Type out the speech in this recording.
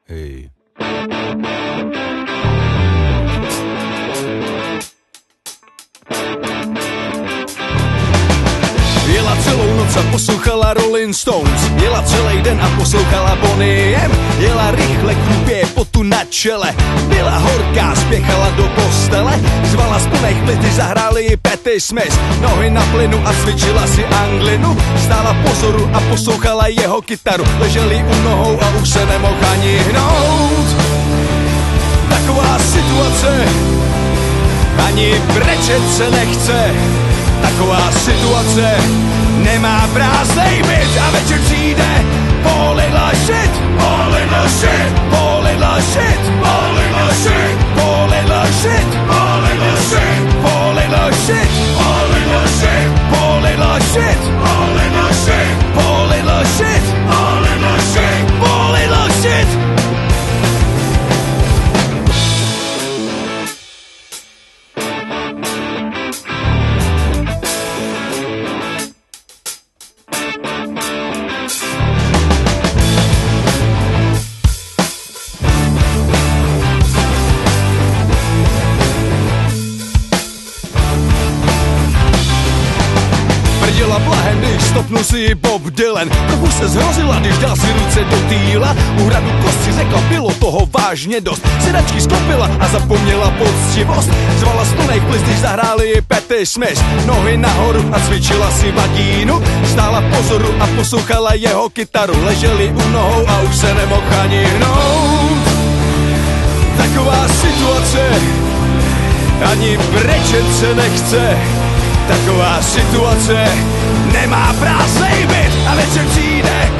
Hej. Jela celou noc a poslouchala Rolling Stones, jela celý den a poslouchala Bonnie M. Jela rychle krupě potu na čele, byla horká, spěchala do postele. Zvala z plných plic, když zahráli ji Patti Smith, nohy na plynu a cvičila si anglinu. Stála pozoru a poslouchala jeho kytaru, leželi u nohou a už se nemohl ani hnout. Taková situace, ani brečet se nechce. Taková situace nemá prázdnej byt a večer přijde poor little shit, poor little shit, poor little shit, poor little shit, poor little shit, poor little shit, poor little shit, poor little shit, poor little shit, poor little shit, poor little shit, poor little shit, poor little shit. Prděla blahem, když stopnul si ji Bob Dylan. Trochu se zhrozila, když dal si ruce do týla. U hradu kostři řekla, bylo toho vážně dost. Sedačky sklopila a zapomněla poctivost. Zvala z plných plic, když zahráli ji Patti Smith, nohy nahoru a cvičila si vagínu. Stála pozoru a poslouchala jeho kytaru, leželi u nohou a už se nemohl ani hnout. Taková situace, ani brečet se nechce. Taková situace nemá prázdnej byt a večer přijde